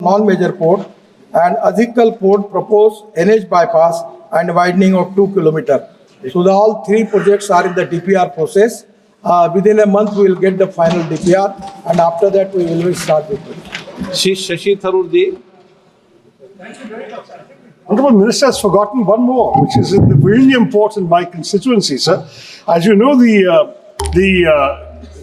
non-major port and Azikal port proposed NH bypass and widening of 2 kilometers. So all three projects are in the DPR process. Within a month we will get the final DPR and after that we will start the project. Shashi Tharoor ji. Honourable Minister has forgotten one more, which is in the Vizhinjam port in my constituency, sir. As you know, the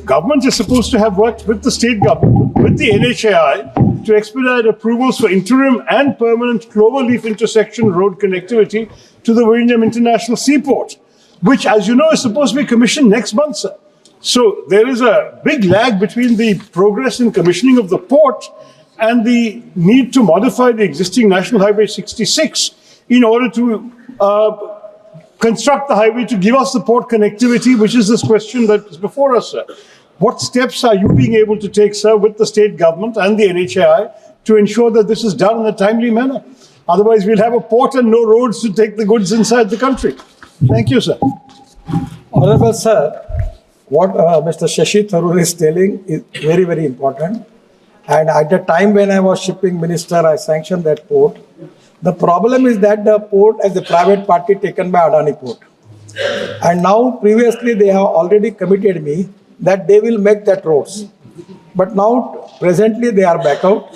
government is supposed to have worked with the state government, with the NHAI, to expedite approvals for interim and permanent cloverleaf intersection road connectivity to the Vizhinjam International Seaport, which, as you know, is supposed to be commissioned next month, sir. So there is a big lag between the progress in commissioning of the port and the need to modify the existing National Highway 66 in order to construct the highway to give us the port connectivity, which is this question that is before us, sir. What steps are you being able to take, sir, with the state government and the NHAI to ensure that this is done in a timely manner? Otherwise, we'll have a port and no roads to take the goods inside the country. Thank you, sir. Honorable sir, what Mr. Shashi Tharoor is telling is very, very important. And at the time when I was shipping minister, I sanctioned that port. The problem is that the port as a private party taken by Adani Port. And now previously they have already committed me that they will make that roads. But now presently they are back out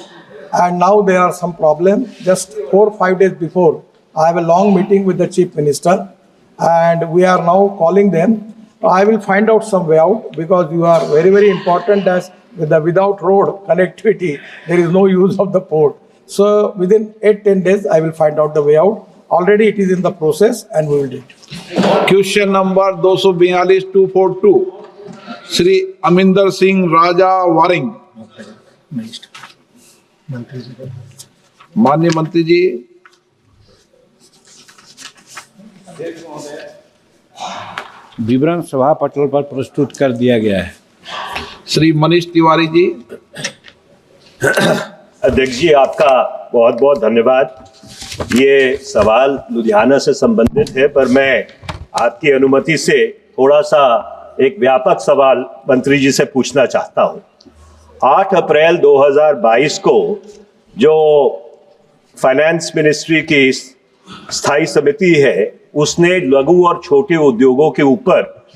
and now there are some problem. Just 4 or 5 days before, I have a long meeting with the chief minister and we are now calling them. I will find out some way out because you are very, very important as without road connectivity, there is no use of the port. So within 8-10 days, I will find out the way out. Already it is in the process and we will do it. Question number 242 Shri Aminder Singh Raja Waring. माननीय मंत्री जी, विवरण सभा पटल पर प्रस्तुत कर दिया गया है। श्री मनीष तिवारी जी। अध्यक्ष जी, आपका बहुत बहुत धन्यवाद। ये सवाल लुधियाना से संबंधित है, पर मैं आपकी अनुमति से थोड़ा सा एक व्यापक सवाल मंत्री जी से पूछना चाहता हूँ। 8 अप्रैल 2022 को जो फाइनेंस मिनिस्ट्री की स्थायी समिति है, उसने लघु और छोटे उद्योगों के ऊपर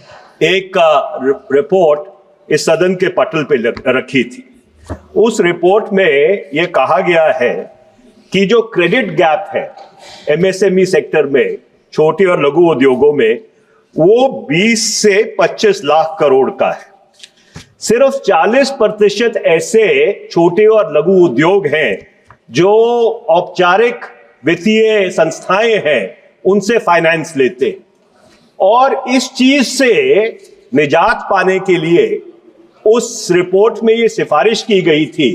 एक रिपोर्ट इस सदन के पटल पे रखी थी। उस रिपोर्ट में यह कहा गया है कि जो क्रेडिट गैप है एमएसएमई सेक्टर में, छोटे और लघु उद्योगों में, वो 20 से 25 लाख करोड़ का है। सिर्फ 40% ऐसे छोटे और लघु उद्योग हैं जो औपचारिक वित्तीय संस्थाएं हैं उनसे फाइनेंस लेते, और इस चीज से निजात पाने के लिए उस रिपोर्ट में ये सिफारिश की गई थी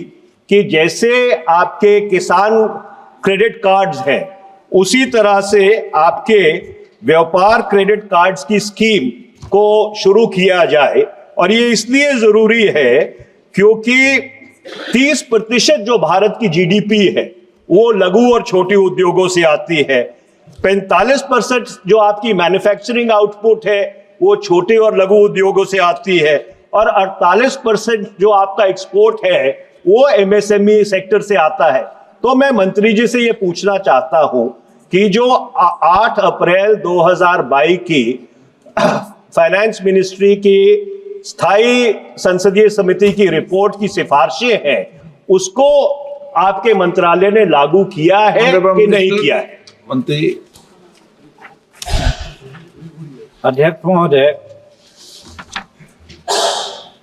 कि जैसे आपके किसान क्रेडिट कार्ड्स हैं, उसी तरह से आपके व्यापार क्रेडिट कार्ड्स की स्कीम को शुरू किया जाए। और ये इसलिए जरूरी है क्योंकि 30% जो भारत की जीडीपी है वो लघु और छोटे उद्योगों से आती है। 45% जो आपकी मैन्युफैक्चरिंग आउटपुट है वो छोटे और लघु उद्योगों से आती है, और 48% जो आपका एक्सपोर्ट है वो एमएसएमई सेक्टर से आता है। तो मैं मंत्री जी से ये पूछना चाहता हूं कि जो 8 अप्रैल 2022 की फाइनेंस मिनिस्ट्री की स्थायी संसदीय समिति की रिपोर्ट की सिफारिशें हैं, उसको आपके मंत्रालय ने लागू किया है कि नहीं किया है? मंत्री। अध्यक्ष महोदय,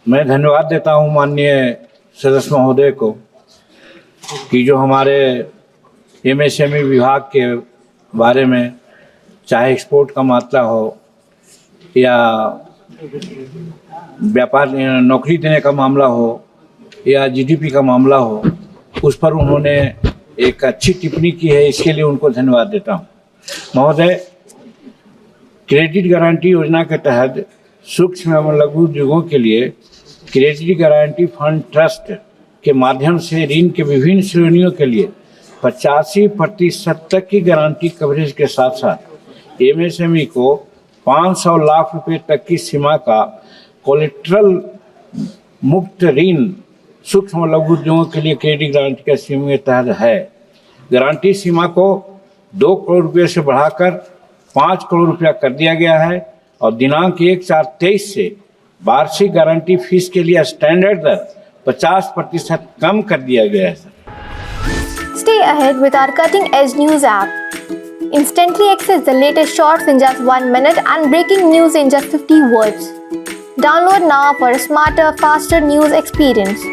मैं धन्यवाद देता हूं माननीय सदस्य महोदय को कि जो हमारे एमएसएमई विभाग के बारे में, चाहे एक्सपोर्ट का मात्रा हो या व्यापार नौकरी देने का मामला हो या जीडीपी का मामला हो, उस पर उन्होंने एक अच्छी टिप्पणी की है। इसके लिए उनको धन्यवाद देता हूं। महोदय, क्रेडिट गारंटी योजना के तहत सूक्ष्म एवं लघु उद्योगों के लिए क्रेडिट गारंटी फंड ट्रस्ट के माध्यम से ऋण के विभिन्न श्रेणियों के लिए 85% तक की गारंटी कवरेज के साथ साथ एमएसएमई को 500 लाख रुपए तक की सीमा का कोलेट्रल मुक्त ऋण सूक्ष्म और लघु उद्योगों के लिए क्रेडिट गारंटी का स्कीम के तहत है। गारंटी सीमा को 2 करोड़ रुपये से बढ़ाकर 5 करोड़ रुपया कर दिया गया है और दिनांक 1/4/23 से वार्षिक गारंटी फीस के लिए स्टैंडर्ड दर 50% कम कर दिया गया है। Stay ahead with our cutting-edge news app. Instantly access the latest shorts in just 1 minute and breaking news in just 50 words. Download now for a smarter, faster news experience.